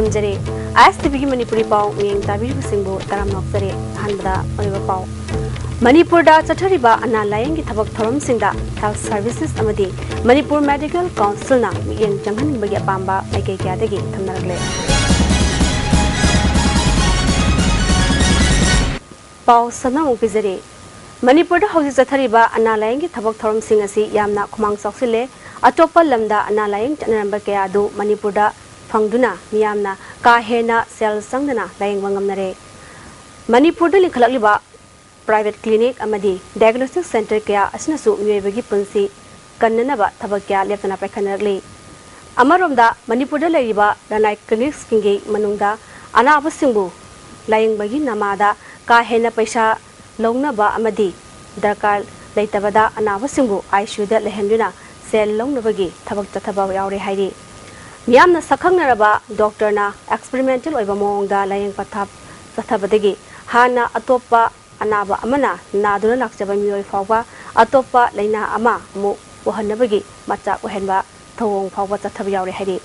ꯈꯨꯔꯨꯝꯖꯔꯤ ISTV Manipuri Pau Ming Tabiru Singbo Taram Noksare Hanbada Oliver Pau Manipurda Chathariba Ana Layang Tabak Thorum Singda Health Services Amadi Manipur Medical Council na Miyang Janghan Bagya Pamba Ike Kyadagi Thamnaragle Pau Sanam Upizari Manipurda Hausi Chathariba Ana Layang Tabak Thorum Singasi Yamna Kumang Soksile Atopa Lamda Ana Layang Chanaramba Kayadu Manipurda Fangduna Miyamna Kahena Sel Sangdana Layang Wangamnare Manipurda Linkhalakliba Private Clinic Amadi Diagnostic Center Kaya Asnasu Miyebagi Punsi Kannanaba Tabakya Leptana Pekhanarli Amaromda Manipurda Lariba Ranai Clinics Kingi Manungda Ana Abasingbu Layang Bagi Namada Kahena Paisa Longnaba Amadi Darkar Laitabada Ana Abasingbu Aishuda Lehenduna Sel Longnabagi Tabak Tataba Yauri Hairi Miyamna Sakhangnaraba Doctor na experimental oiba mongda layang pathap sathabadagi hana atopa anaba amana naduna lakjaba mioi fawba atopa laina ama mu wahanabagi macha ohenba thawong fawba chathab yaure hari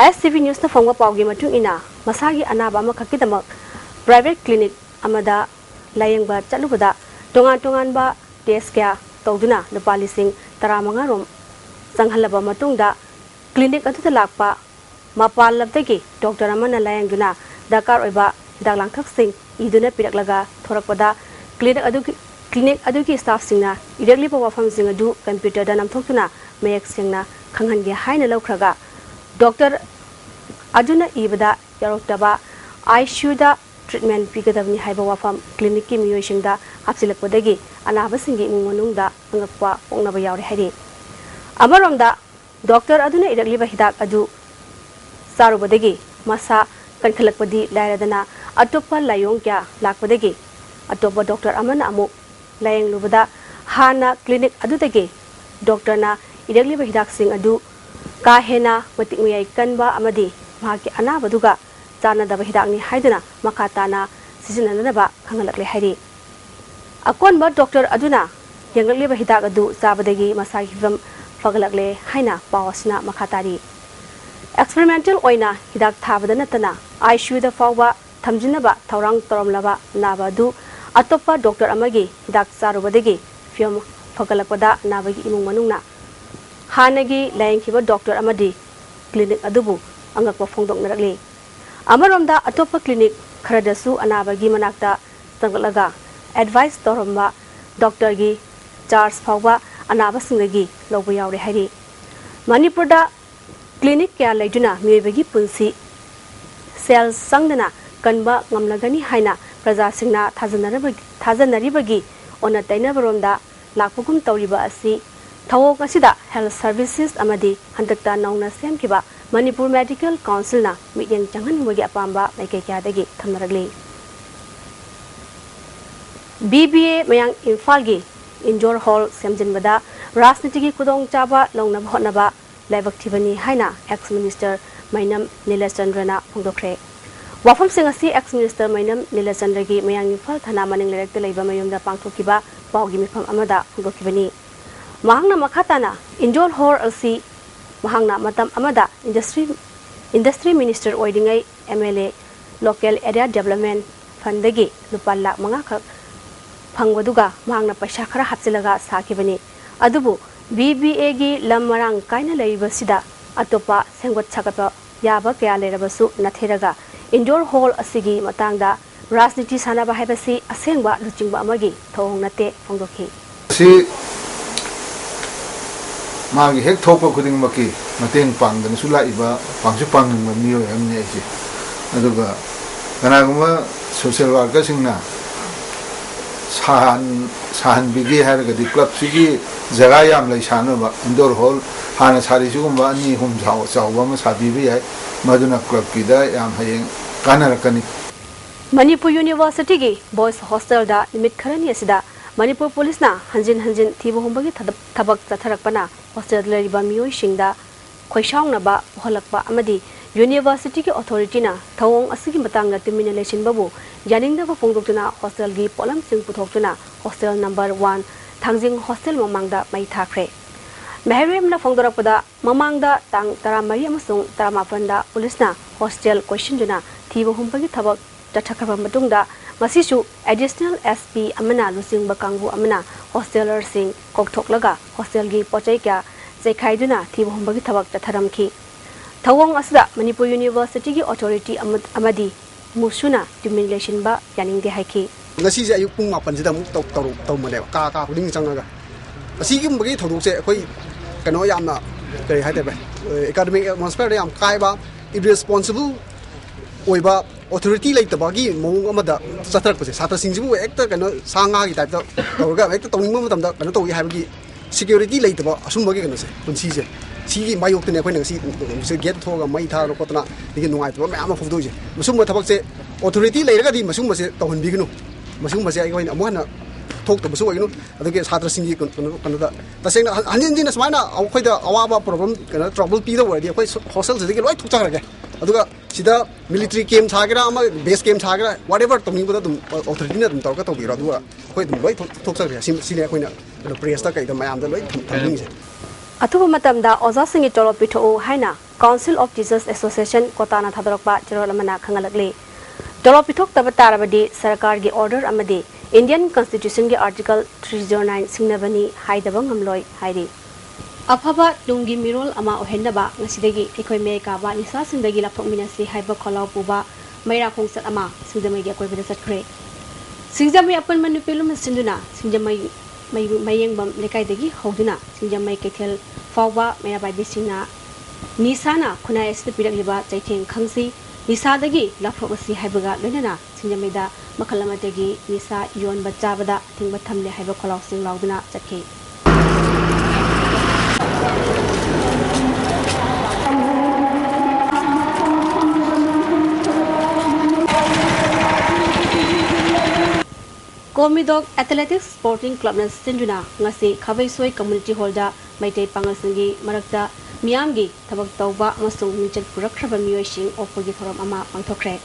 ISTV news na phongwa pawgi matung ina masagi anaba ama khakidamak private clinic amada layang ba chalubada tongan ba test kya tawduna lupa lising 15 rom sanghalaba matungda Clinic at the Lakpa, Mapal Labdegi, Doctor Amana Layanguna, Dakar Oba, Dalang Sing, Iduna Piraklaga, Torakoda, Clinic Aduki staff singer, Idali Power from Singadu, Computer Danam Tokuna, Mayak Singna, Kangangi Haina Lokraga, Doctor Aduna Ibada, Yarotaba, I Shuda, Treatment Pigadavni Haibawa from Clinic Muishinda, Hapsilapodegi, and Abasingi Mununda, Angapa, Ongnaba Hari. Amaromda, Doctor Aduna Idakliba Hidak Adu Sarubadegi, Masa Kankalakpadi Laradana, Atopa Layong Kya Lakpadegi, Atopa Doctor Amana Amu, Layang Lubada, Hana Clinic Adutegi, Doctor Na Idakliba Hidak Sing Adu, Kahena, Matikmiyay Kanba Amadi, Mahaki Anabaduga, Zana Dabahidakni Haidana, Makatana, Sisinanaba, Kangalakli Hari. Akonba Doctor Aduna, Yangliba Hidak Adu, Zabadegi, Masahivum. Fagalakle Haina Pawasna Makatari Experimental Oina Hidak Thabadanatana I should the Fawa Tamjinaba Taurang Toromlava Nabadu Atopa Doctor Amagi Hidak Sarubadegi Film Fagalapada Navagi Imumanuna Hanagi Layang Doctor Amadi Clinic Adubu Angakwa Fongdok Narakli Amaromda Atopa Clinic Karadasu Anabagi Manakta Tangalaga Advice Toromba Doctor Gi Charles Fawa Anabasingagi Lobu Yauri Hari Manipurda Clinic Kya Laiduna Miyebagi Punsi Sel Sangdana Kanba Ngamlagani Haina Praja Singna Thazanaribagi Ona Tainabaromda Lakpugum Tauriba Asi Thawo Kasida Health Services Amadi Handakta Nauna Semkiba Manipur Medical Council na Miyang Jangan Wagi Apamba Naikekyadagi Thamnaragli BBA Mayang Infalgi Indoor Hall Semjinbada Rasnitigi Kudong Chaba Longnab Hotnaba Laibaktivani Haina ex-minister Mainam Nilashandrana Pongdokre Wafam Singasi ex-minister Mainam Nilashandragi Mayang Infal Thana Maning Lerek Laiba Mayumda Pangthokiba Pawgi Mifam Amada Pongdokibani Mahangna Makhatana Indoor Hall Alsi Mahangna Matam Amada Industry Minister Oidingai MLA Local Area Development Fundagi Lupal Mangakak Pangwaduga Mahangna Paisa Khara Hapsilaga Sakibani Adubu BBA gi Lamarang Kaina Laibasida Atopa Sengot Sakapa Yaba Kaya Lerabasu Natheraga Indoor Hall Asigi Matangda Rasniti Sanaba Habasi Asengba Luchingba Amagi Thong Nate Fongdoki Si Magi Hek Topa Kuding Maki Mateng Pang dan Sula Iba Pangsu Pang Mio Amnesi Aduga Kanaguma Social Worker Singna Sahan Bigi Haragadi Club Sigi Zagayam like Shanova, Indoor Hall, Hana Sarisumba, Ni Hum Sawama Sabibi, Maduna Club Kida, Yam Haying, Kanarakani. Manipur University Boys Hostel da Limit Karaniasida, Manipur Police na, Hanjin, Tibu Humbagi Tabak Tarakpana, Hostel Lariba Mio Shinda, Kwashang Naba, Holakba Amadi, University Authority na, Tawong Asigi Matanga Termination Babu, Yaninda Pongdokuna, Hostel Gi Polam Sing Putokuna, Hostel number 1. Tangjing Hostel Mamangda Mai Thakre. Meherim na Fongdorapada Mamangda Tang Taramari Amasung Taramapanda Police na hostel question duna thiba humpagi thabak tathakhraba matungda masisu additional SP amana lusingba kangbu amana hosteler sing kokthok hostel gi pochai kya zekhai duna thiba humpagi thabak tatharamki thawong asda Manipur University gi authority amadi musuna dimilation ba yaning de haiki ngasi je ayuk pung 8 sida mu taw ma le ka huding changaga asi gi mbagi thodok se khoi kano yamna kari haite ba academic atmosphere yam kai ba irresponsible oiba authority like tabagi mong amada satrak pase satra singjibu ekta kano sanga gi type da tawga ekta tawning ma tamda kano tawi haibagi security like taba asum bagi kano se punsi je sigi mayok tene khoi ngasi se get thoga mai tha ro kotna digi nungai taba ma fodo je musum ma thabak se authority like ga di musum ma se tawhon bi gnu musum ma se ai khoi amana thok to busu aginu aduge satra singi kanu da taseng hanjin na smaina khoi da awaba problem kana trouble pi da wadi khoi hostel se digi loi thuk chak rage aduga sida military camp thagira ama base camp thagira whatever tomni boda dum authority na dum tawka to bi ro aduga khoi dum loi thok chak rage sine khoi na press ta kai da mayam da loi thamning se athuba matamda oza singi tolo pitho haina Council of Jesus Association kotana thadrakpa chirol amana khangalakle tolo pithok tabatarabadi sarkar gi order amadi Indian Constitution के Article 309 सिंगनबनी हाइदबंग हमलोय हाइरी अफबा Tungi मिरोल अमा ओहेनबा ngsidagi ekhoi me ka ba nisa singdagi lapthok minasi haiba kholaw puba maira khongsat ama singdamai ge koibeda satkhre singjamai apan manupelum sinduna singjamai mayeng bam lekai dagi hoduna singjamai kethel fawba mera bai bisina nisana khuna est pirak liba chaitheng khangsi nisadagi lapthok asi haibaga loinana singjamai da Makalamati Nisa Yon Bajabada, Ting Batam, the Hypercolossing Lauduna, Jackie. Komidog Athletics Sporting Club na Sinduna, Ngasi, Kavaisoi Community Holder, Maite Pangasingi, Marakta, Miamgi, Tabak Tauba, Masung, Mijat Purakraba Muishing, or Forgi from Ama, Pantokre.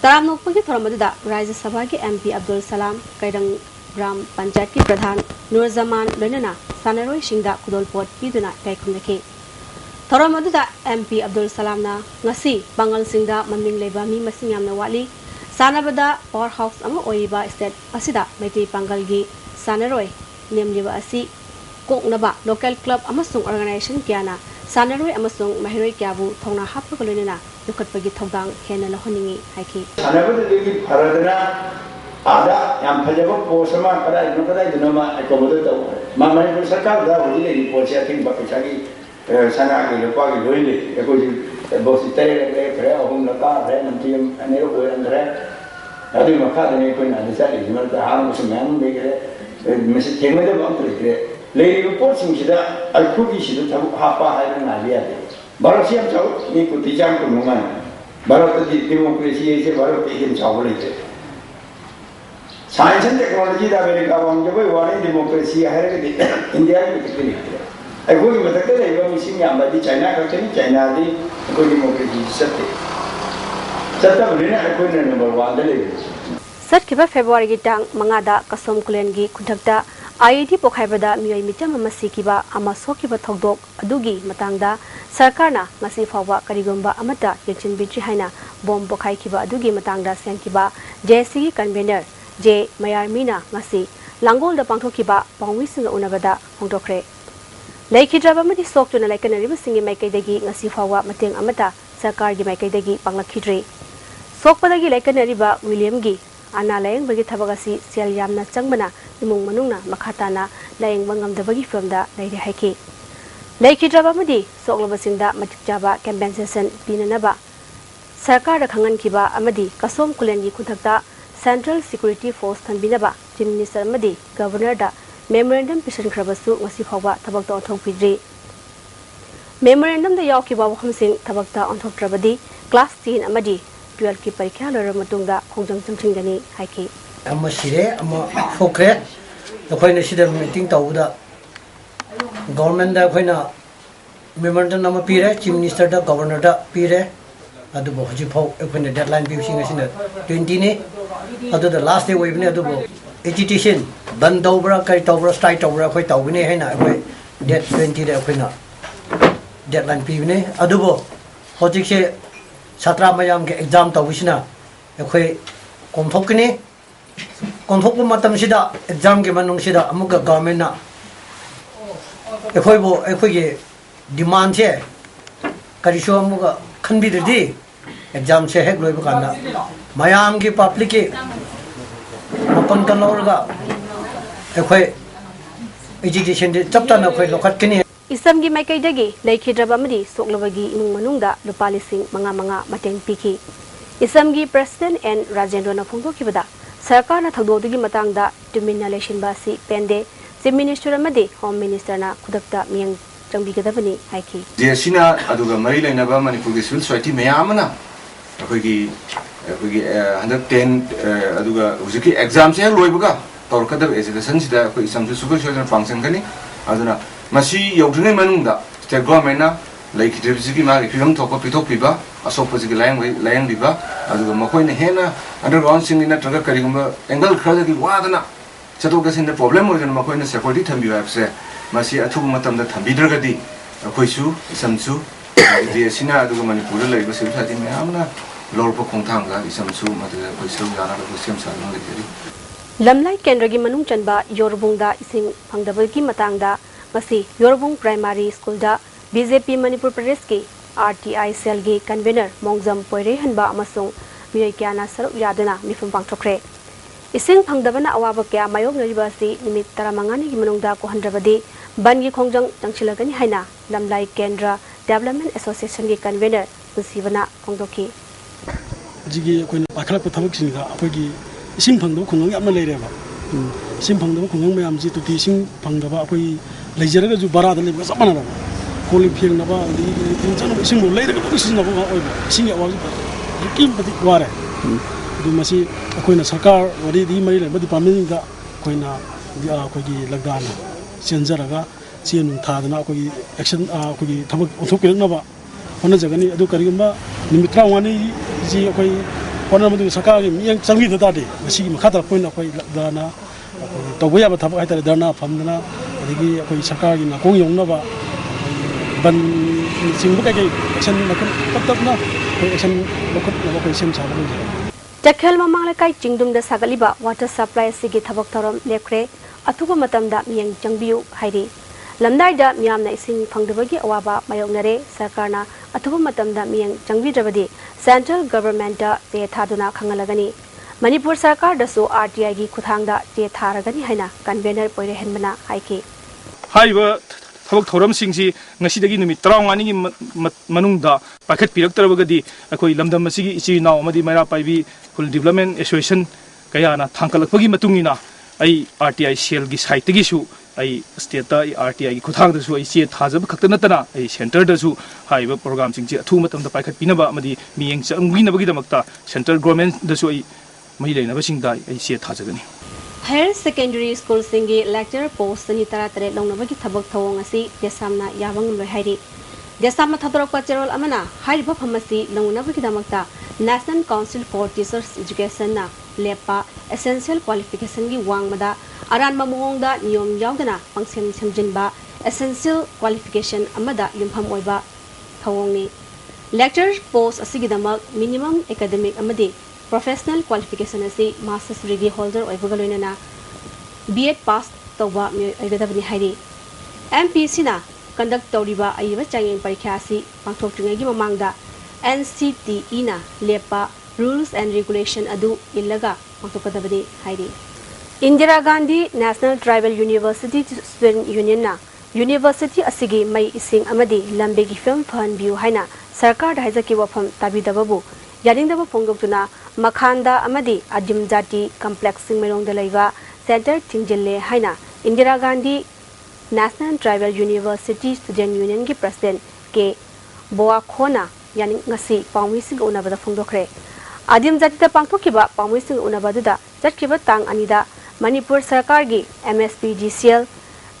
Taram nokpagi thoramada Rajya Sabha ke MP Abdul Salam Kaidang Gram Panchayat ki Pradhan Nur Zaman Loinana Sanaroi Singda Kudolpot piduna kaikumnake thoramada MP Abdul Salam na ngasi Bangal Singda maming leba mi masing yamna wali sanabada powerhouse ama oiba state asida Meitei Pangal gi Sanaroi nemliba asi koknaba local club amasung organization kyana Sanaroi amasung mahiroi kyabu thongna happa loinana Dukatpagi Togdang Hena Honingi Haki. Another Paradana Ada, Yampajabo, Posama, Kada, Dinoma, Acomodato. Mamma Sakal, that was really portrating Bakachagi, Sanaki, the Pagi, really, a Bositare, prayer, home, the car, and Tim, and Nero and Red. I think Macadam and decided, you know, the harmless man, Mrs. Timothy Bumpy. Lady reports him that I could issue the Hapa and Alia. Barasiam Chow, you could teach Uncle Muman. Barat democracy is a Barat in Chowlite. Science and technology, the America, on the way, one democracy, I had India with the clinic. I go with the day when we sing about the China, China, the democracy set. Set up Rina, I couldn't remember one day. Satkiba February Gitang, Mangada, Kasom Kulengi, Kudakta, IIT Pokhaibada, Mui Mitam Masikiba, Amasokiba Togdok, Adugi, Matangda, Sarkarna, Masi Fawa, Karigumba, Amata, Yachin Bichihaina, Bom Bokhaikiba, Adugi Matangda, Sankiba, JC Convener, J. Mayarmina, Masi, Langol the Pangtokiba, Pongwisin Unabada, Hongdokre. Lake Hijabamati soaked to like an river singing Makedegi, Nasi Fawa, Mating Amata, Sarkargi Makedegi, Pangakidre. Sokpadagi like an river, William Gi. Ana layang bagi tabagasi sial yamna changbana imung manungna makhatana layang bangam da bagi from da lairi haiki laiki draba mudi soklobasingda matikjaba compensation pinanaba sarkar da khangan kiba amadi kasom kulengi kunthakta Central Security Force thanbinaba Chief Minister amadi Governor da memorandum pisan khrabasu ngasi phawba thabakta onthok pidri memorandum da yawkiba wakhamsing thabakta onthok trabadi class 10 amadi 12 की परीक्षा लरम मतुंगा खोंजंग चंथिंगनी हाइकी अम सिरे अम फोक्रे अखोइना सिदा meeting तौदा government दा अखोइना memorandum नम पीरे chief minister दा governor दा पीरे अदुबो हजि फौ अखोइना deadline बिउसिंग असिना 20 ने अदुदा लास्ट डे वेबने अदुबो एजुकेशन बंद तौबरा कई तौबरा स्ट्राइक तौबरा अखोइ तौबने हैना अखोइ डेट 20 दे अखोइना डेडलाइन पीबने अदुबो हजिसे छात्रा मयाम के एग्जाम तौबिसिना अखोई कोमथोकनी कोमथोकपा मतमसिदा एग्जाम के मनुंगसिदा अमुक गवर्नमेंट ना अखोइबो अखोइगे डिमांड से करिसो अमुक खनबिदि एग्जाम से हेक लोइब काना मयाम की पब्लिक के मपन कलौरगा अखोई एजुकेशन दे चपतना अखोई लोखतकनी इसम की माइकैदगी लेखिद्रब अमदी सोक्लबगी इमुंग मनुंगदा लुपा लिसिंग मंगा मंगा मतेंग पीखी इसम की प्रेसिडेंट एन राजेंद्र न फोंदोखिबदा सरकार न थगदोदगी मतंगदा तुमिना लेशिनबा सि पेंडे चीफ मिनिस्टर अमदी होम मिनिस्टर ना खुदकता मियंग चंबिगदबनी हाइकी देसिना अदुगा मरी लेनबा मणिपुर की सिविल सोसाइटी मयामना अखोगी हंदक 10 अदुगा हुजिकी एग्जाम से लोइबगा तौरकदब एजुकेशन सिदा अखोई समसु सुपर सोजन फंक्शन अदुना मसी यौद्रिङै मनुङदा स्टेट गभर्नमेन्टना लैखिद्रिबसिगी मागी फिल्म थोको पिथोकपिबा असोकपसिगी लायंबिबा अदुगा मखोइना हेना अंडरग्राउंड सिंगि नत्रगा करिगुम्बा एंगल खरदगी वादना चतोकसिन प्रॉब्लम ओइदन मखोइना सेक्युरिटी थम्बिबा हबसे मसी अथुब मतमदा थम्बिद्रगदी अखोइसु इसमसु देसिना अदुगा मणिपुर लैबा सिविल सोसाइटी मयामना लौरपा खोंथांगा इसमसु मदुगा अखोइसु यानाबा सेमसाना लेजरी लमलाई केंद्र की मनुंग चनबा योरबुंगदा इसिंग फंगदबगी मतंगदा मसी योरबुंग प्राइमरी स्कूल दा बीजेपी मणिपुर प्रदेश की आरटीआई सेल की कन्वीनर मोंगजम पोइरे हनबा अमसुंग मियोय क्याना सरुक यादना मिफुम पांगथोखरे इसिंग फंगदबना अवाब क्या मायोगनरिबासी निमित 15 की मनुंगदा कोहनद्रबदी बन की खोंजंग तंगसिलगनी हाइना लमलाई केंद्र डेवलपमेंट एसोसिएशन की कन्वीनर मुसीबना फोंदोखी जिगी कोइन पाखलप थबक सिंगा अखोगी इसिंग फंगदब खुंगंग यामना लेरेबा इसिंग फंगदब खुंगंग मयाम जी तुति इसिंग फंगदबा अखोई लेजरगा जु बरादा लेबा सपना कोली फेंगनबा इंजन इसिंग लेरगा सिजनबा ओइबा इसिंग यावाज किम पति वारे मसी अखोइना सरकार वरी दी मरी लेबा डिपार्टमेंट दा अखोइना अखोगी लगदाना चेंजरगा चेनु थादना अखोगी एक्शन अखोगी थबक ओथोकेनबा होना जगनी अदु करिगुम्बा निमित्रा वानी जी अखोई होना मदु सरकार की मियंग चंगी ददादे मसी मखाता कोइना अखोई लगदाना तौबया थबक हाइतारे धरना फमदना अदगी अखोई सरकार की नाकोंग योंगनबा बन सिंबु कई एक्शन तब एक्शन अखोई सेम साबा चखेल ममांग लेकाई चिंगदुम दा सागलिबा वाटर सप्लाई सिगी थबक थरम लेखरे अथुबा मतमदा मियंग चंगबियु हाइरी लमदाइदा मियामना इसिंग फंगदबगी अवाबा मायोगनरे सरकारना अथुबा मतमदा मियंग चंगबिद्रबदी सेंट्रल गवर्नमेंट ते थादुना खंगलगनी मणिपुर सरकार दसु आरटीआई की खुथांगदा ते थारगनी हाइना कन्वेनर पोइरे हेनबना हाइकी हाइबा थबक थौरम सिंगसी ngasi नुमित 35 की मनुंगदा पाखत पिरक्तरबगदी अखोई लमदम मसिगी इची नाव अमदी मैरा पाइबी फुल डेवलपमेंट एसोसिएशन कयाना थांकलकपगी मतुंगिना आई आरटीआई सेल की साइटगिसु आई स्टेट आरटीआई की खुथांगदसु आई चे थाजब खक्त नतना आई सेंटर दसु हाइबा प्रोग्राम सिंगसी अथु मतमदा पाखत पिनबा अमदी मियंग चंगबिनबगीदमक्ता सेंट्रल गवर्नमेंट दसु आई मई लेनबसिंगदा आई चे थाजगनी हायर सेकेंडरी स्कूल सिंगी लेक्चर पोस्ट सनी तरा तरे लौनबगी थबक थवोंग असि देसामना याबंग लोय हाइरी देसामना थदरकपा चेरोल अमना हाइरिबा फमसी लौनबगीदमक्ता national council for teachers education ना लेपा एसेंशियल क्वालिफिकेशन की वांगमदा अरानबा मोंगदा नियम यावदना पंगसेम समजिनबा एसेंशियल क्वालिफिकेशन अमदा युमफम ओइबा थवोंगनी लेक्चर पोस्ट असिगिदमक मिनिमम एकेडमिक अमदी प्रोफेशनल क्वालिफिकेशन असी मास्टर्स डिग्री होल्डर ओइबगलोइना बीएड पास तौबा ओइगदबनी हाइरी एमपीसी ना कंडक्ट तौरिबा अइबा चांगें परीक्षा असी पांथोक्ट्रिङैगी ममांगदा एनसीटीई ना लेपा रूल्स एंड रेगुलेशन अदु इल्लगा पांथोकदबनी हाइरी Indira Gandhi National Tribal University student union ना यूनिवर्सिटी असिगी मई इसिंग अमदी लंबेगी फिल्म फहनबियु हाइना सरकार हाइजकी वफम ताबिदबबु यानिंगदब फोंगदोक्तुना मखांदा अमदी आदिम जाति कॉम्प्लेक्स सिंगमेरोंगदा लैबा सेंटर थिंजिल्ले हाइना Indira Gandhi National Tribal University student union की प्रेसिडेंट के बोआखोना यानी ngasi पाउमिसिंग उनबदा फोंदोखरे आदिम जाति पांगथोखिबा पाउमिसिंग उनबदुदा चटखिबा तांग अनिदा मणिपुर सरकार की एमएसपीजीसीएल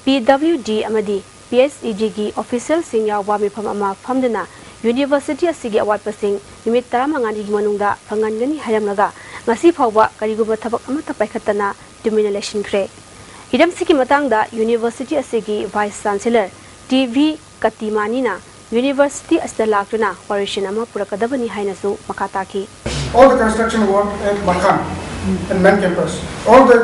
पीडब्ल्यूडी अमदी पीएसईजी की ऑफिशियल सिंग यावबा मिफम अमा फमदना यूनिवर्सिटी असिगी अवाटपसिंग निमित 15 की मनुंगदा फंगनगनी हायमलगा ngasi फावबा करिगुबा थबक अमता पाइखतना तुमिना लेशिनख्रे हिदमसिकी मतंगदा यूनिवर्सिटी असिगी वाइस चांसलर टीवी कतिमानीना University asda laktuna operation ama purakadabani hainasu makataki. All the construction work at Makan and main campus. All the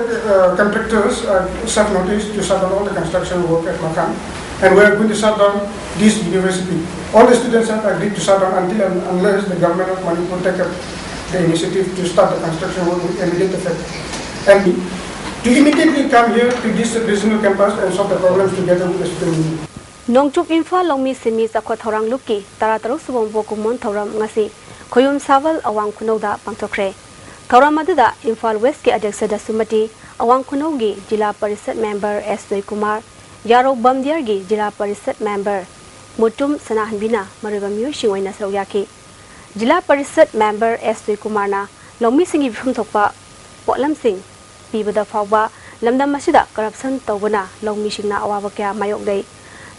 contractors are served notice to shut down all the construction work at Makan, and we are going to shut down this university. All the students have agreed to shut down until and unless the government of Manipur take up the initiative to start the construction work with immediate effect. And to immediately come here to this regional campus and solve the problems together with the students. Nongchuk Infa Longmi Simi Sakwa Thorang Luki, Tarataro Subombo Kumon Thoram Ngasi, Koyum Saval Awang Kunoda Pangtokre. Thoramadada Infal West Ki Adexada Sumati, Awang Kunogi, Jila Parisat member S. Kumar, Yaro Bamdiargi, Jila Parisat member, Mutum Sanahanbina, Mariba Mushi Wayna Sawyaki. Jila Parisat member S. Kumarna, Longmi Singi from Topa, Potlam Singh, Pibada Fawa, Lamda Masida, Corruption Tobuna, Longmi Shina Awaka Mayok Day.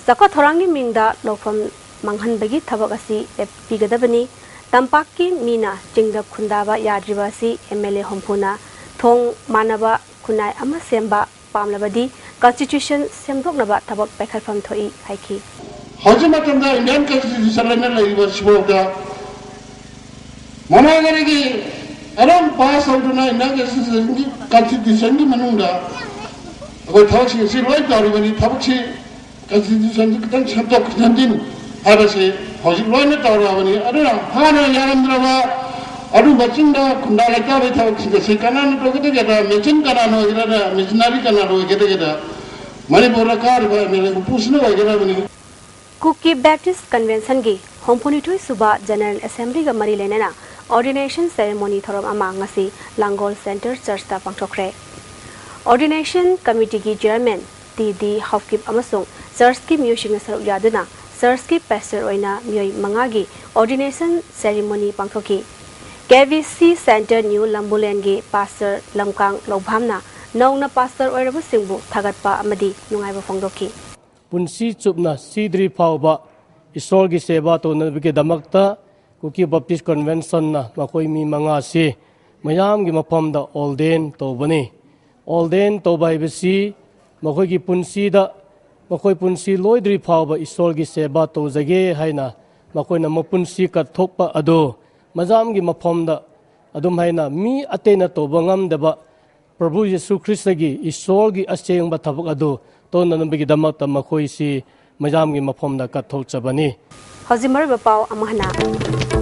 Sakwa Thorangi Mingda Lofam Manghan Bagi Tabagasi Pigadabani, Tampaki Mina, Jingda Kundaba Yadribasi, MLA Hompuna, Thong Manaba, Kunai Amasemba, Pamlabadi, Constitution Semdoknaba Tabak Bekalfam Toi, Haiki. Hojimatanda Indian Constitution was Shiboga Managarigi, Adam pass out to Indian Constitution Manunda, about how she is right or when he Tabachi. Constitution kita contoh kesantin harus hojik loan itu orang ini ada hana yang berapa aduh bacinda kundala kita betul kita kanan itu kita kita mecin kanan itu kita mecinari kanan itu kita Manipur kar mereka pusing itu kita ini. Kuki Baptist Convention gi Hompuni tu Suba General Assembly ga mari lenana ordination ceremony thorom ama ngasi Langol Center Church ta pangthokre. Ordination Committee gi Chairman T.D. Hofkip Amasung Church ki music na saruk yaduna Church ki pastor oina miyoi mangagi ordination ceremony pangthoki KVC Center New Lambulen gi pastor Lamkang Lobhamna nongna pastor oirabu singbu thagatpa amadi nungaiba phongdoki punsi chupna sidri phawba isol gi seba to na bige damakta Kuki Baptist Convention na makoi mi manga si mayam gi mafam da olden to bani olden to bai bisi makoi gi punsi da makoi punsi loidri phawba isol gi seba to jage haina makoi na mapunsi ka thokpa ado majam gi mafam da adum haina mi atena to bangam deba Prabhu Yesu Krishna gi isol gi aseng ba thabak ado to nanambigi damak ta makoi si majam gi mafam da ka thok chabani Hozimar bapau amahna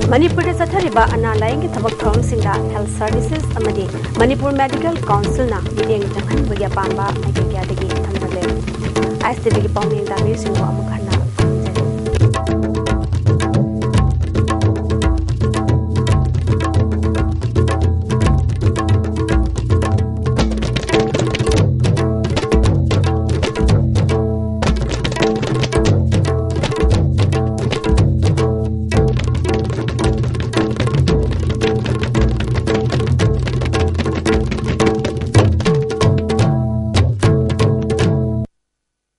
Manipur da sathariba ana laing gi thabak thom singda health services amadi Manipur Medical Council na bideng tanghan bagi pamba ai kya dagi thamdale ISTV gi pawning da music ko amakhan